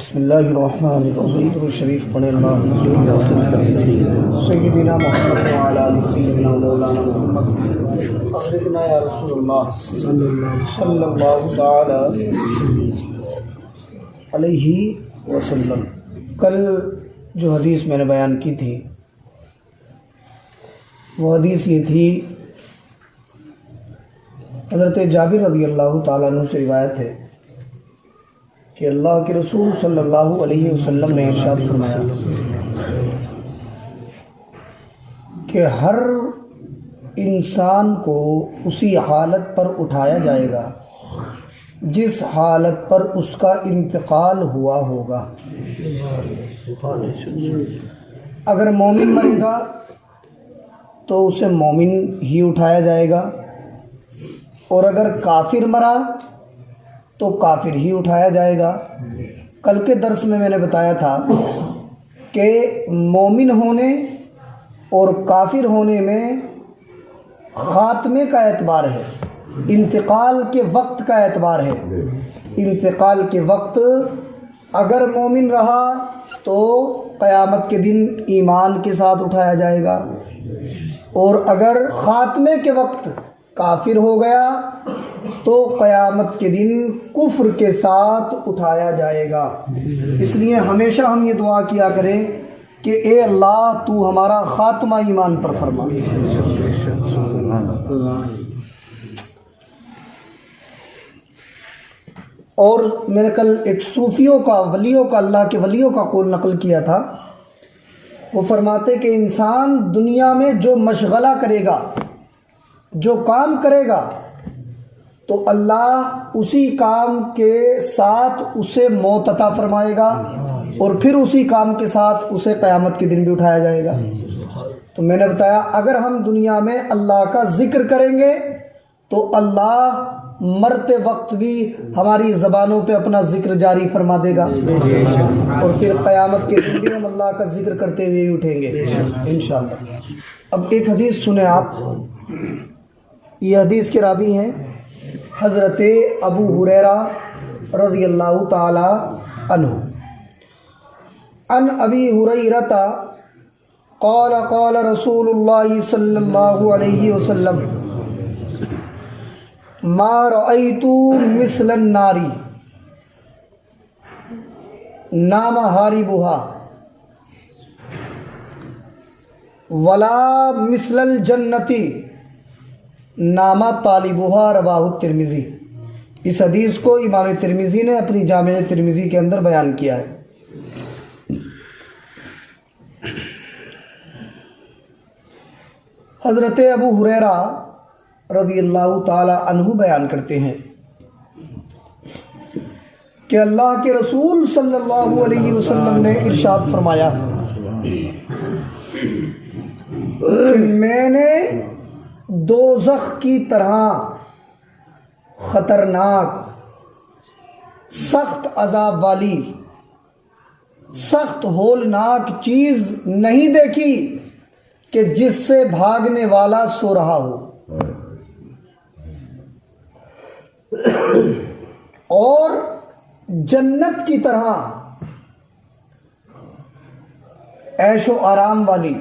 بسم اللہ الرحمن الرحیم شریف پڑھیں اللہ سیدنا محمد وعلی آل سیدنا مولانا محمد اغرقنا یا رسول اللہ صلی اللہ تعالی علیہ وسلم۔ کل جو حدیث میں نے بیان کی تھی وہ حدیث یہ تھی، حضرت جابر رضی اللہ تعالیٰ عنہ سے روایت ہے کہ اللہ کے رسول صلی اللہ علیہ وسلم نے ارشاد فرمایا کہ ہر انسان کو اسی حالت پر اٹھایا جائے گا جس حالت پر اس کا انتقال ہوا ہوگا۔ اگر مومن مرے گا تو اسے مومن ہی اٹھایا جائے گا، اور اگر کافر مرا تو کافر ہی اٹھایا جائے گا۔ کل کے درس میں نے بتایا تھا کہ مومن ہونے اور کافر ہونے میں خاتمے کا اعتبار ہے، انتقال کے وقت کا اعتبار ہے۔ انتقال کے وقت اگر مومن رہا تو قیامت کے دن ایمان کے ساتھ اٹھایا جائے گا، اور اگر خاتمے کے وقت کافر ہو گیا تو قیامت کے دن کفر کے ساتھ اٹھایا جائے گا۔ اس لیے ہمیشہ ہم یہ دعا کیا کریں کہ اے اللہ تو ہمارا خاتمہ ایمان پر فرما۔ اور میں نے کل ایک صوفیوں کا، ولیوں کا، اللہ کے ولیوں کا قول نقل کیا تھا۔ وہ فرماتے کہ انسان دنیا میں جو مشغلہ کرے گا، جو کام کرے گا، تو اللہ اسی کام کے ساتھ اسے موت عطا فرمائے گا، اور پھر اسی کام کے ساتھ اسے قیامت کے دن بھی اٹھایا جائے گا۔ تو میں نے بتایا اگر ہم دنیا میں اللہ کا ذکر کریں گے تو اللہ مرتے وقت بھی ہماری زبانوں پہ اپنا ذکر جاری فرما دے گا، اور پھر قیامت کے دن بھی ہم اللہ کا ذکر کرتے ہوئے اٹھیں گے انشاءاللہ۔ اب ایک حدیث سنیں آپ، یہ حدیث کے راوی ہیں حضرت ابو ہریرہ رضی اللہ تعالی عنہ۔ عن ابی ہریرہ قال قال رسول اللہ صلی اللہ علیہ وسلم ما رأیت مثل النار نام حاربها ولا مثل الجنۃ نامہ طالبها، رواہ الترمذی۔ اس حدیث کو امام ترمذی نے اپنی جامع ترمذی کے اندر بیان کیا ہے۔ حضرت ابو ہریرہ رضی اللہ تعالی عنہ بیان کرتے ہیں کہ اللہ کے رسول صلی اللہ علیہ وسلم نے ارشاد فرمایا کہ میں نے دوزخ کی طرح خطرناک، سخت عذاب والی، سخت ہولناک چیز نہیں دیکھی کہ جس سے بھاگنے والا سو رہا ہو، اور جنت کی طرح عیش و آرام والی،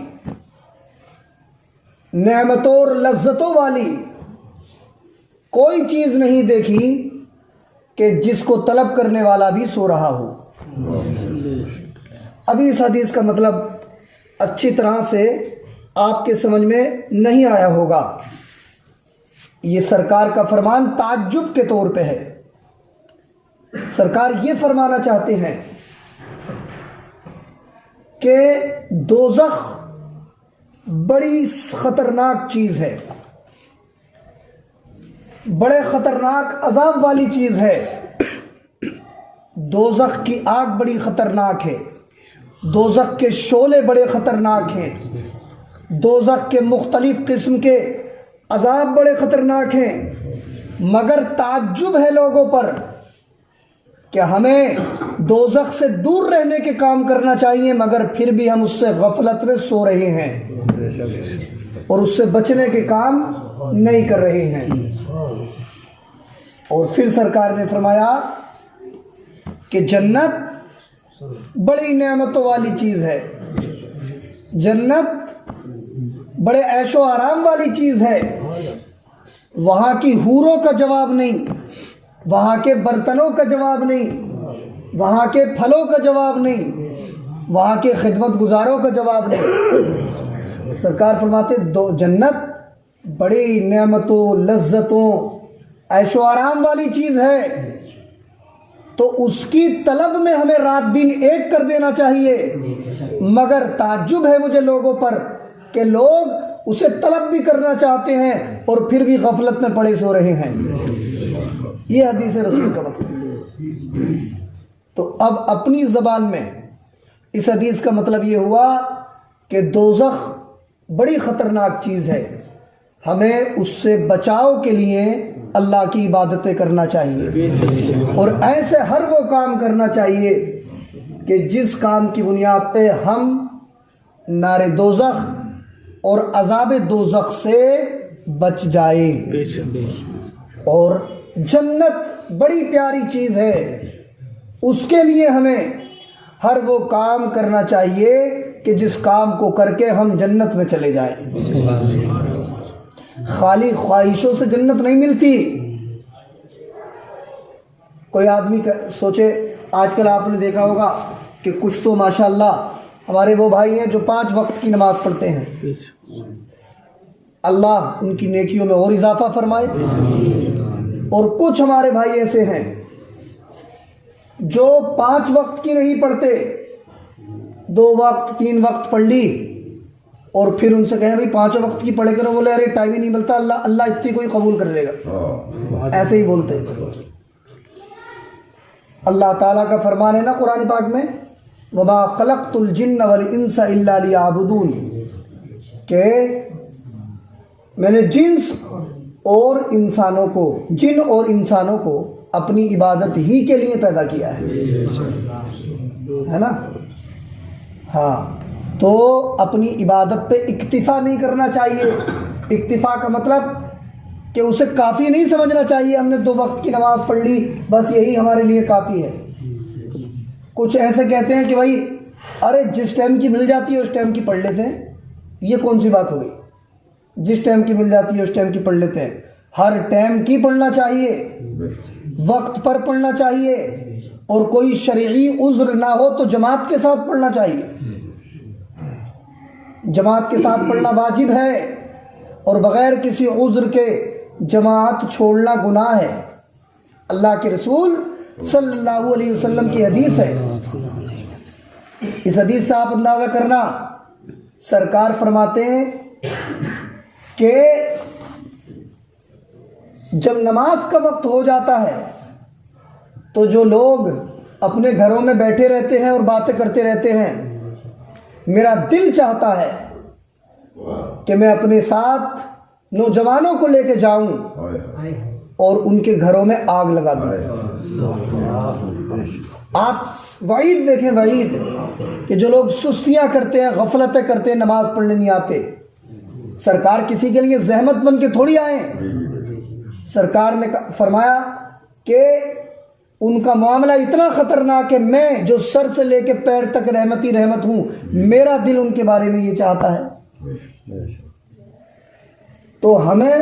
نعمتوں اور لذتوں والی کوئی چیز نہیں دیکھی کہ جس کو طلب کرنے والا بھی سو رہا ہو۔ ابھی اس حدیث کا مطلب اچھی طرح سے آپ کے سمجھ میں نہیں آیا ہوگا۔ یہ سرکار کا فرمان تعجب کے طور پہ ہے۔ سرکار یہ فرمانا چاہتے ہیں کہ دوزخ بڑی خطرناک چیز ہے، بڑے خطرناک عذاب والی چیز ہے۔ دوزخ کی آگ بڑی خطرناک ہے، دوزخ کے شعلے بڑے خطرناک ہیں، دوزخ کے مختلف قسم کے عذاب بڑے خطرناک ہیں، مگر تعجب ہے لوگوں پر کہ ہمیں دوزخ سے دور رہنے کے کام کرنا چاہیے، مگر پھر بھی ہم اس سے غفلت میں سو رہے ہیں اور اس سے بچنے کے کام نہیں کر رہے ہیں۔ اور پھر سرکار نے فرمایا کہ جنت بڑی نعمتوں والی چیز ہے، جنت بڑے عیش و آرام والی چیز ہے۔ وہاں کی حوروں کا جواب نہیں، وہاں کے برتنوں کا جواب نہیں، وہاں کے پھلوں کا جواب نہیں، وہاں کے خدمت گزاروں کا جواب نہیں۔ سرکار فرماتے جنت بڑی نعمتوں، لذتوں، عیش و آرام والی چیز ہے، تو اس کی طلب میں ہمیں رات دن ایک کر دینا چاہیے۔ مگر تعجب ہے مجھے لوگوں پر کہ لوگ اسے طلب بھی کرنا چاہتے ہیں اور پھر بھی غفلت میں پڑے سو رہے ہیں۔ یہ حدیث رسول کا مطلب۔ تو اب اپنی زبان میں اس حدیث کا مطلب یہ ہوا کہ دوزخ بڑی خطرناک چیز ہے، ہمیں اس سے بچاؤ کے لیے اللہ کی عبادتیں کرنا چاہیے، اور ایسے ہر وہ کام کرنا چاہیے کہ جس کام کی بنیاد پہ ہم نار دوزخ اور عذاب دوزخ سے بچ جائے۔ اور جنت بڑی پیاری چیز ہے، اس کے لیے ہمیں ہر وہ کام کرنا چاہیے کہ جس کام کو کر کے ہم جنت میں چلے جائیں۔ خالی خواہشوں سے جنت نہیں ملتی۔ کوئی آدمی سوچے، آج کل آپ نے دیکھا ہوگا کہ کچھ تو ماشاءاللہ ہمارے وہ بھائی ہیں جو 5 وقت کی نماز پڑھتے ہیں، اللہ ان کی نیکیوں میں اور اضافہ فرمائے، اور کچھ ہمارے بھائی ایسے ہیں جو 5 وقت کی نہیں پڑھتے، 2 وقت 3 وقت پڑھ لی، اور پھر ان سے کہیں بھائی 5 وقت کی پڑھے کرو، بولے ارے ٹائم ہی نہیں ملتا، اللہ اتنی کوئی قبول کر لے گا، ایسے ہی بولتے ہیں۔ اللہ تعالیٰ کا فرمان ہے نا قرآن پاک میں، وَمَا خَلَقْتُ الْجِنَّ وَالْإِنسَ إِلَّا لِيَعْبُدُونِ، کہ میں نے جن اور انسانوں کو اپنی عبادت ہی کے لیے پیدا کیا ہے نا۔ ہاں، تو اپنی عبادت پہ اکتفا نہیں کرنا چاہیے۔ اکتفا کا مطلب کہ اسے کافی نہیں سمجھنا چاہیے، ہم نے 2 وقت کی نماز پڑھ لی بس یہی ہمارے لیے کافی ہے۔ کچھ ایسے کہتے ہیں کہ بھائی ارے جس ٹائم کی مل جاتی ہے اس ٹائم کی پڑھ لیتے ہیں، یہ کون سی بات ہوگی؟ جس ٹائم کی مل جاتی ہے اس ٹائم کی پڑھ لیتے ہیں؟ ہر ٹائم کی پڑھنا چاہیے، وقت پر پڑھنا چاہیے، اور کوئی شرعی عذر نہ ہو تو جماعت کے ساتھ پڑھنا چاہیے۔ جماعت کے ساتھ پڑھنا واجب ہے، اور بغیر کسی عذر کے جماعت چھوڑنا گناہ ہے۔ اللہ کے رسول صلی اللہ علیہ وسلم کی حدیث ہے، اس حدیث سے آپ اندازہ کرنا، سرکار فرماتے ہیں کہ جب نماز کا وقت ہو جاتا ہے تو جو لوگ اپنے گھروں میں بیٹھے رہتے ہیں اور باتیں کرتے رہتے ہیں، میرا دل چاہتا ہے کہ میں اپنے ساتھ نوجوانوں کو لے کے جاؤں اور ان کے گھروں میں آگ لگا دوں۔ آپ وعید دیکھیں، وعید کہ جو لوگ سستیاں کرتے ہیں، غفلتیں کرتے ہیں، نماز پڑھنے نہیں آتے، سرکار کسی کے لیے زحمت بن کے تھوڑی آئیں۔ سرکار نے فرمایا کہ ان کا معاملہ اتنا خطرناک ہے، میں جو سر سے لے کے پیر تک رحمت ہی رحمت ہوں، میرا دل ان کے بارے میں یہ چاہتا ہے۔ تو ہمیں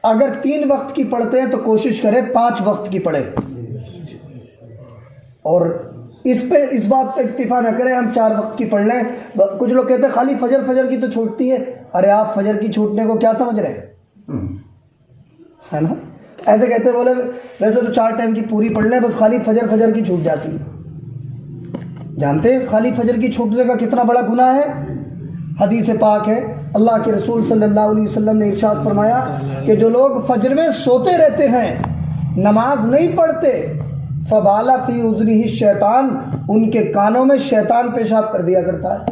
اگر 3 وقت کی پڑھتے ہیں تو کوشش کریں 5 وقت کی پڑھیں، اور اس بات پہ اکتفا نہ کریں ہم 4 وقت کی پڑھ لیں۔ کچھ لوگ کہتے ہیں خالی فجر کی تو چھوٹتی ہے، ارے آپ فجر کی چھوٹنے کو کیا سمجھ رہے ہیں، ہے نا؟ ایسے کہتے ہیں، بولے ویسے تو 4 ٹائم کی پوری پڑھ لیں، بس خالی فجر کی چھوٹ جاتی ہے۔ جانتے ہیں خالی فجر کی چھوٹنے کا کتنا بڑا گناہ ہے؟ حدیث پاک ہے، اللہ کے رسول صلی اللہ علیہ وسلم نے ارشاد فرمایا کہ جو لوگ فجر میں سوتے رہتے ہیں، نماز نہیں پڑھتے، فبال فی اذنہ الشیطان، ان کے کانوں میں شیطان پیشاب کر دیا کرتا ہے۔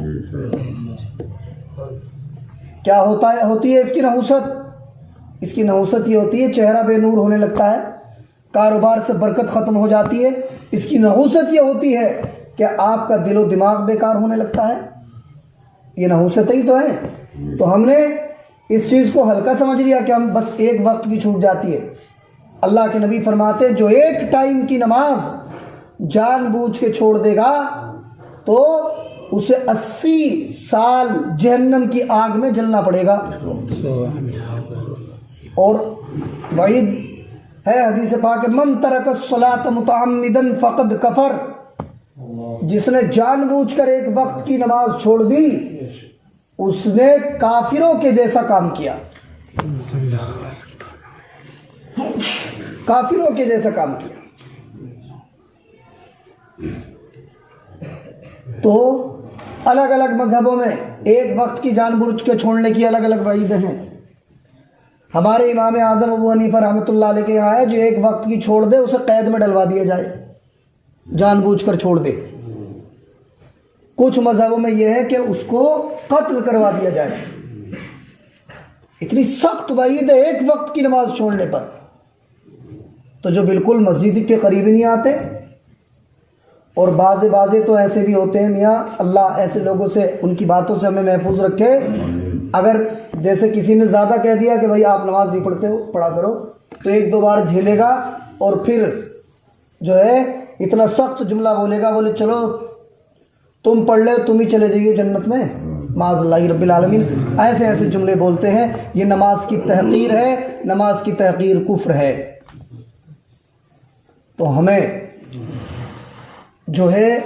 کیا ہوتی ہے اس کی نحوست؟ اس کی نحوست یہ ہوتی ہے چہرہ بے نور ہونے لگتا ہے، کاروبار سے برکت ختم ہو جاتی ہے۔ اس کی نحوست یہ ہوتی ہے کہ آپ کا دل و دماغ بیکار ہونے لگتا ہے۔ یہ نحوست ہی تو ہے۔ تو ہم نے اس چیز کو ہلکا سمجھ لیا کہ ہم بس 1 وقت کی چھوٹ جاتی ہے۔ اللہ کے نبی فرماتے جو 1 ٹائم کی نماز جان بوجھ کے چھوڑ دے گا تو اسے 80 سال جہنم کی آگ میں جلنا پڑے گا. اور وعید ہے حدیث پاک من ترک الصلاۃ متعمدا فقد کفر، جس نے جان بوجھ کر ایک وقت کی نماز چھوڑ دی اس نے کافروں کے جیسا کام کیا، کافروں کے جیسا کام کیا. تو الگ الگ مذہبوں میں ایک وقت کی جان بوجھ کے چھوڑنے کی الگ الگ وعیدیں ہیں. ہمارے امام اعظم ابو حنیفہ رحمۃ اللہ علیہ کے یہاں ہے جو ایک وقت کی چھوڑ دے اسے قید میں ڈلوا دیا جائے، جان بوجھ کر چھوڑ دے. کچھ مذہبوں میں یہ ہے کہ اس کو قتل کروا دیا جائے. اتنی سخت وعید ہے ایک وقت کی نماز چھوڑنے پر. تو جو بالکل مسجد کے قریب ہی نہیں آتے، اور بعضے تو ایسے بھی ہوتے ہیں، میاں اللہ ایسے لوگوں سے ان کی باتوں سے ہمیں محفوظ رکھے. اگر جیسے کسی نے زیادہ کہہ دیا کہ بھائی آپ نماز نہیں پڑھتے ہو پڑھا کرو، تو ایک دو بار جھیلے گا اور پھر جو ہے اتنا سخت جملہ بولے گا، بولے چلو تم پڑھ لے تم ہی چلے جائیے جنت میں معاذ اللہ رب العالمین. ایسے ایسے جملے بولتے ہیں. یہ نماز کی تحقیر ہے، نماز کی تحقیر کفر ہے. تو ہمیں جو ہے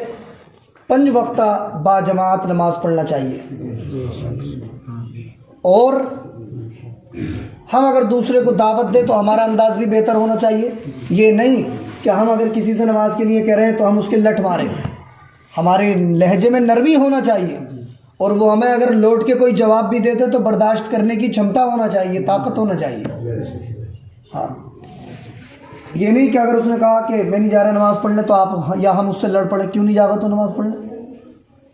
5 وقتہ با جماعت نماز پڑھنا چاہیے. اور ہم اگر دوسرے کو دعوت دیں تو ہمارا انداز بھی بہتر ہونا چاہیے. یہ نہیں کہ ہم اگر کسی سے نماز کے لیے کہہ رہے ہیں تو ہم اس کے لٹ ماریں. ہمارے لہجے میں نرمی ہونا چاہیے، اور وہ ہمیں اگر لوٹ کے کوئی جواب بھی دیتے تو برداشت کرنے کی چھمتا ہونا چاہیے، طاقت ہونا چاہیے. ہاں یہ نہیں کہ اگر اس نے کہا کہ میں نہیں جا رہا نماز پڑھنے تو آپ یا ہم اس سے لڑ پڑے کیوں نہیں جا رہا تو نماز پڑھنے،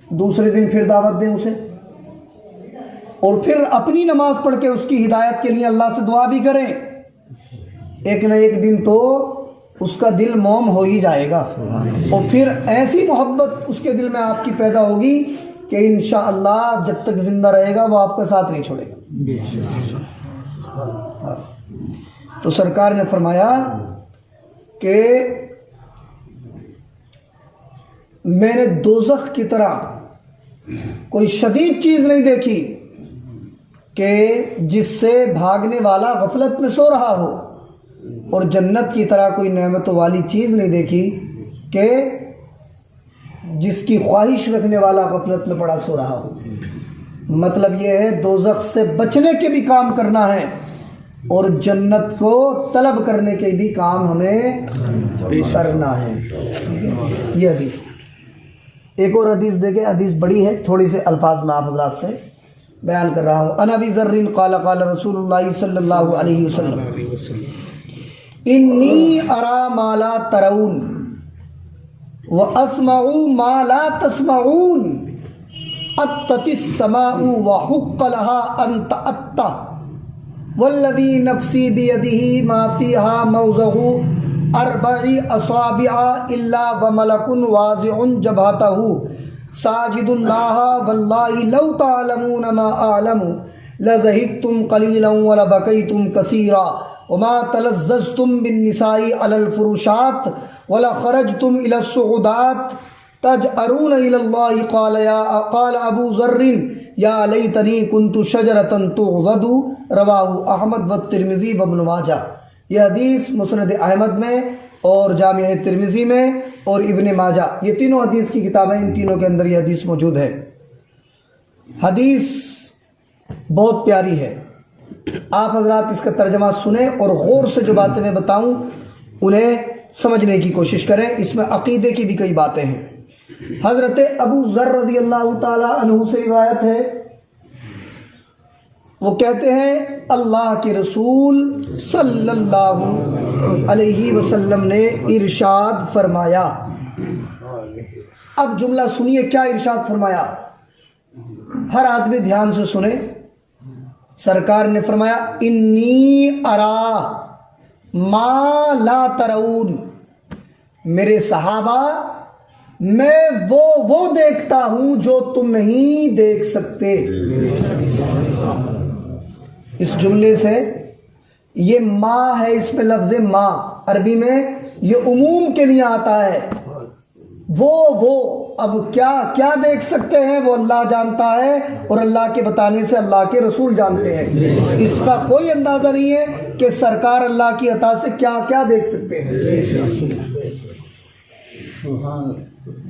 دوسرے دن پھر دعوت دیں اسے، اور پھر اپنی نماز پڑھ کے اس کی ہدایت کے لیے اللہ سے دعا بھی کریں. ایک نہ ایک دن تو اس کا دل موم ہو ہی جائے گا، اور پھر ایسی محبت اس کے دل میں آپ کی پیدا ہوگی کہ انشاءاللہ جب تک زندہ رہے گا وہ آپ کا ساتھ نہیں چھوڑے گا. تو سرکار نے فرمایا کہ میں نے دوزخ کی طرح کوئی شدید چیز نہیں دیکھی کہ جس سے بھاگنے والا غفلت میں سو رہا ہو، اور جنت کی طرح کوئی نعمتوں والی چیز نہیں دیکھی کہ جس کی خواہش رکھنے والا غفلت میں پڑا سو رہا ہو. مطلب یہ ہے دوزخ سے بچنے کے بھی کام کرنا ہے اور جنت کو طلب کرنے کے بھی کام ہمیں کرنا ہے. یہ حدیث. ایک اور حدیث دیکھیں، حدیث بڑی ہے، تھوڑی سے الفاظ میں آپ حضرات سے بیان کر رہا ہوں. عن ابی ذر قال قال رسول اللہ صلی اللہ علیہ وسلم انی ارا ما لا ترون واسمع ما لا تسمعون اتت السماء وحق لها ان تأتى والذی نفسی بیدہ ما فیہا موضع 4 اصابع الا وملک واضع جبہتہ ساجد اللہ واللہ لو تعلمون ما اعلم لزہدتم قلیلا ولبکیتم کثیرا وما تلذذتم بالنساء علی الفروشات ولخرجتم الى الصعودات تجأرون الى اللہ. قال ابو ذر یا لیتنی کنت شجرۃ تغضد. رواہ احمد والترمذی وابن ماجہ. یہ حدیث مسند احمد میں اور جامع ترمذی میں اور ابن ماجہ، یہ تینوں حدیث کی کتابیں، ان تینوں کے اندر یہ حدیث موجود ہے. حدیث بہت پیاری ہے. آپ حضرات اس کا ترجمہ سنیں اور غور سے جو باتیں میں بتاؤں انہیں سمجھنے کی کوشش کریں. اس میں عقیدے کی بھی کئی باتیں ہیں. حضرت ابو ذر رضی اللہ تعالی عنہ سے روایت ہے، وہ کہتے ہیں اللہ کے رسول صلی اللہ علیہ وسلم نے ارشاد فرمایا. اب جملہ سنیے کیا ارشاد فرمایا، ہر آدمی دھیان سے سنے. سرکار نے فرمایا انی ارا ما لا ترون، میرے صحابہ میں وہ دیکھتا ہوں جو تم نہیں دیکھ سکتے. اس جملے سے یہ ما ہے، اس میں لفظ ما عربی میں یہ عموم کے لیے آتا ہے. وہ اب کیا کیا دیکھ سکتے ہیں وہ اللہ جانتا ہے، اور اللہ کے بتانے سے اللہ کے رسول جانتے ہیں۔ اس کا کوئی اندازہ نہیں ہے کہ سرکار اللہ کی عطا سے کیا کیا دیکھ سکتے ہیں۔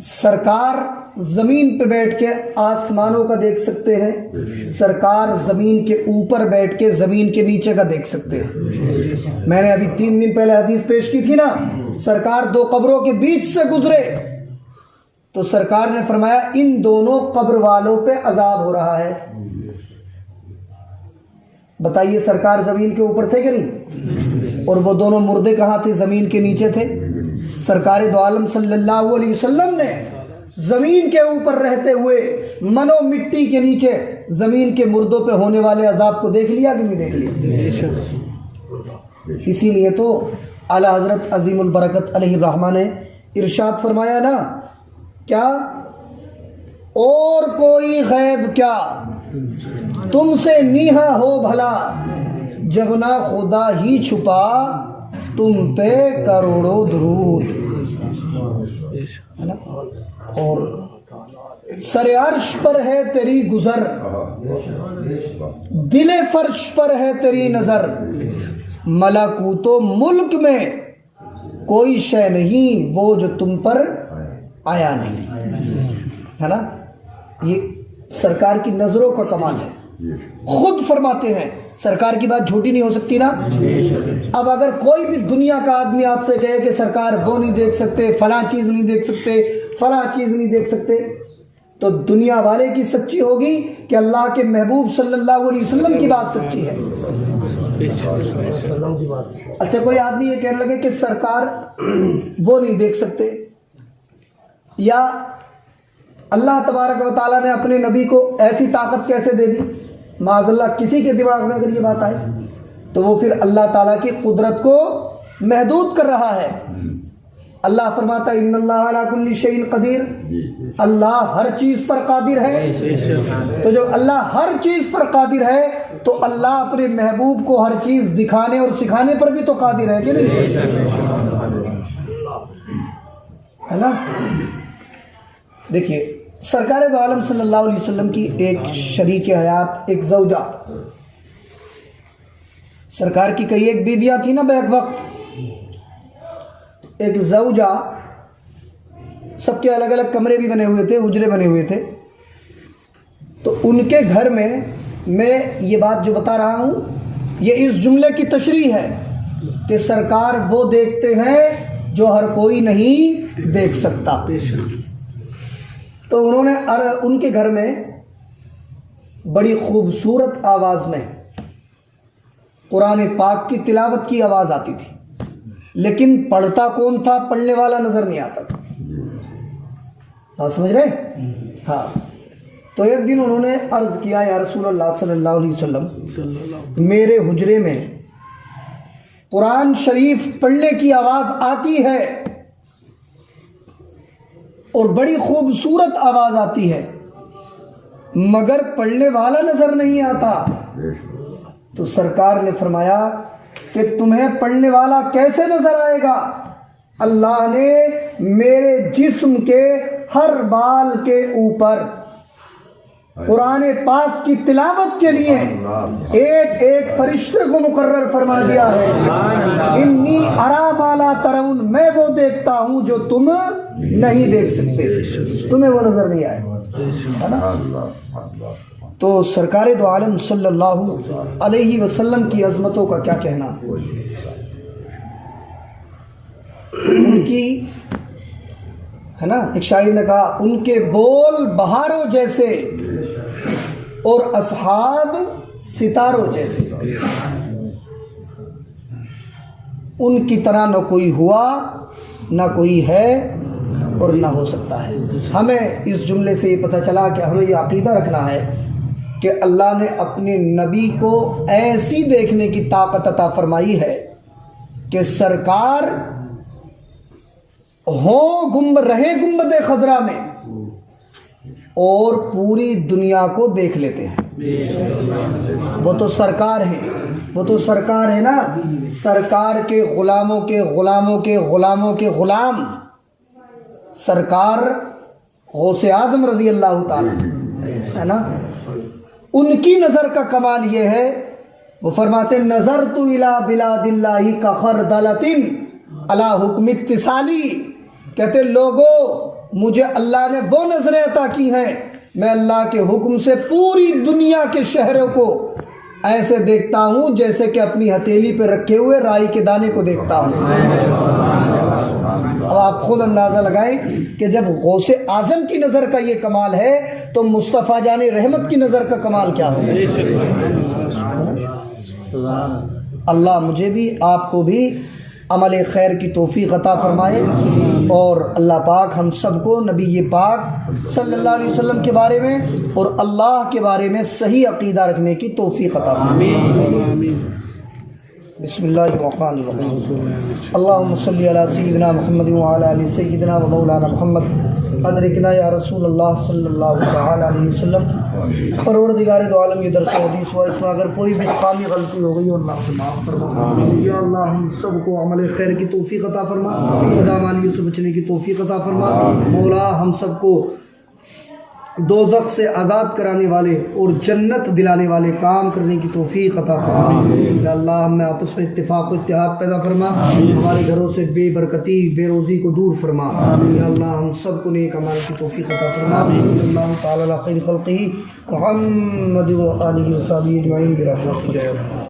سرکار زمین پہ بیٹھ کے آسمانوں کا دیکھ سکتے ہیں، سرکار زمین کے اوپر بیٹھ کے زمین کے نیچے کا دیکھ سکتے ہیں۔ میں نے ابھی 3 دن پہلے حدیث پیش کی تھی نا، سرکار 2 قبروں کے بیچ سے گزرے تو سرکار نے فرمایا ان دونوں قبر والوں پہ عذاب ہو رہا ہے۔ بتائیے سرکار زمین کے اوپر تھے کہ نہیں؟ اور وہ دونوں مردے کہاں تھے؟ زمین کے نیچے تھے۔ سرکار دو عالم صلی اللہ علیہ وسلم نے زمین کے اوپر رہتے ہوئے منو مٹی کے نیچے زمین کے مردوں پہ ہونے والے عذاب کو دیکھ لیا کہ نہیں دیکھ لیا؟ اسی لیے تو اعلیٰ حضرت عظیم البرکت علیہ الرحمٰ نے ارشاد فرمایا نا، کیا اور کوئی غیب کیا تم سے نیہا ہو بھلا، جب نہ خدا ہی چھپا تم پہ کروڑوں درود، ہے نا؟ اور سر عرش پر ہے تیری گزر، دل فرش پر ہے تیری نظر، ملکوت و ملک میں کوئی شے نہیں وہ جو تم پر آیا نہیں، ہے نا؟ یہ سرکار کی نظروں کا کمال ہے۔ خود فرماتے ہیں، سرکار کی بات جھوٹی نہیں ہو سکتی نا۔ اب اگر کوئی بھی دنیا کا آدمی آپ سے کہے کہ سرکار وہ نہیں دیکھ سکتے، فلاں چیز نہیں دیکھ سکتے، فلاں چیز نہیں دیکھ سکتے، تو دنیا والے کی سچی ہوگی کہ اللہ کے محبوب صلی اللہ علیہ وسلم کی بات سچی ہے۔ اچھا کوئی آدمی یہ کہنے لگے کہ سرکار وہ نہیں دیکھ سکتے، یا اللہ تبارک و تعالیٰ نے اپنے نبی کو ایسی طاقت کیسے دے دی؟ معاذ اللہ کسی کے دماغ میں اگر یہ بات آئے تو وہ پھر اللہ تعالیٰ کی قدرت کو محدود کر رہا ہے۔ اللہ فرماتا ہے ان اللہ علی کل شیء قدیر، اللہ ہر چیز پر قادر ہے۔ تو جب اللہ ہر چیز پر قادر ہے تو اللہ اپنے محبوب کو ہر چیز دکھانے اور سکھانے پر بھی تو قادر ہے کہ نہیں؟ ہے نا؟ دیکھیے سرکار دو عالم صلی اللہ علیہ وسلم کی ایک شریک حیات، ایک زوجہ، سرکار کی کئی ایک بیویاں تھیں نا بیک وقت، ایک زوجہ، سب کے الگ الگ کمرے بھی بنے ہوئے تھے، حجرے بنے ہوئے تھے، تو ان کے گھر میں یہ بات جو بتا رہا ہوں یہ اس جملے کی تشریح ہے کہ سرکار وہ دیکھتے ہیں جو ہر کوئی نہیں دیکھ سکتا۔ تو انہوں نے ان کے گھر میں بڑی خوبصورت آواز میں قرآن پاک کی تلاوت کی آواز آتی تھی، لیکن پڑھتا کون تھا؟ پڑھنے والا نظر نہیں آتا تھا۔ آپ سمجھ رہے؟ ہاں۔ تو ایک دن انہوں نے عرض کیا، یا رسول اللہ صلی اللہ علیہ وسلم، میرے حجرے میں قرآن شریف پڑھنے کی آواز آتی ہے اور بڑی خوبصورت آواز آتی ہے، مگر پڑھنے والا نظر نہیں آتا۔ تو سرکار نے فرمایا کہ تمہیں پڑھنے والا کیسے نظر آئے گا؟ اللہ نے میرے جسم کے ہر بال کے اوپر قرآن پاک کی تلاوت کے لیے ایک ایک فرشتے کو مقرر فرما دیا ہے۔ انی ارا ما لا ترون، میں وہ دیکھتا ہوں جو تم نہیں دیکھ سکتے، تمہیں وہ نظر نہیں آئے گا۔ تو سرکار دو عالم صلی اللہ علیہ وسلم کی عظمتوں کا کیا کہنا۔ ان کی، ہے نا، ایک شاعر نے کہا ان کے بول بہاروں جیسے اور اصحاب ستاروں جیسے، ان کی طرح نہ کوئی ہوا، نہ کوئی ہے اور نہ ہو سکتا ہے۔ ہمیں اس جملے سے یہ پتہ چلا کہ ہمیں یہ عقیدہ رکھنا ہے کہ اللہ نے اپنے نبی کو ایسی دیکھنے کی طاقت عطا فرمائی ہے کہ سرکار رہے گنبد خضرا میں اور پوری دنیا کو دیکھ لیتے ہیں۔ وہ تو سرکار ہیں، وہ تو سرکار ہے نا، سرکار کے غلاموں کے غلاموں کے غلاموں کے غلام سرکار غوث اعظم رضی اللہ تعالیٰ ہے نا، ان کی نظر کا کمال یہ ہے، وہ فرماتے ہیں نظرت الی بلاد اللہ کا خردلۃ علی حکم اتصالی، کہتے لوگوں مجھے اللہ نے وہ نظریں عطا کی ہیں، میں اللہ کے حکم سے پوری دنیا کے شہروں کو ایسے دیکھتا ہوں جیسے کہ اپنی ہتھیلی پہ رکھے ہوئے رائی کے دانے کو دیکھتا ہوں۔ اب آپ خود اندازہ لگائیں کہ جب غوث اعظم کی نظر کا یہ کمال ہے تو مصطفیٰ جان رحمت کی نظر کا کمال کیا ہوگا۔ اللہ مجھے بھی آپ کو بھی عمل خیر کی توفیق عطا فرمائے، اور اللہ پاک ہم سب کو نبی پاک صلی اللہ علیہ وسلم کے بارے میں اور اللہ کے بارے میں صحیح عقیدہ رکھنے کی توفیق عطا فرمائے۔ بسم اللہ الرحمن الرحیم، اللہم صلی علی سیدنا محمد وعلی آل سیدنا و مولانا محمد، ادرکنا یا رسول اللہ صلی اللہ تعالی علیہ وسلم۔ پروردگار دو عالم یہ درس و حدیث ہوا، اس میں اگر کوئی بھی قامی غلطی ہو گئی اللہ سے معاف فرما، یا اللہ ہم سب کو عمل خیر کی توفیق عطا فرما، خدا مالیوں سے بچنے کی توفیق عطا فرما، مولا ہم سب کو دوزخ سے آزاد کرانے والے اور جنت دلانے والے کام کرنے کی توفیق عطا فرما، یا اللہ ہم میں آپس میں اتفاق و اتحاد پیدا فرما، ہمارے گھروں سے بے برکتی بے روزی کو دور فرما، یا اللہ ہم سب کو نیک اعمال کی توفیق عطا فرما، صلی اللہ تعالی علی خیر خلقہ محمد و آلہ و صحبہ اجمعین برحمتک یا ارحم۔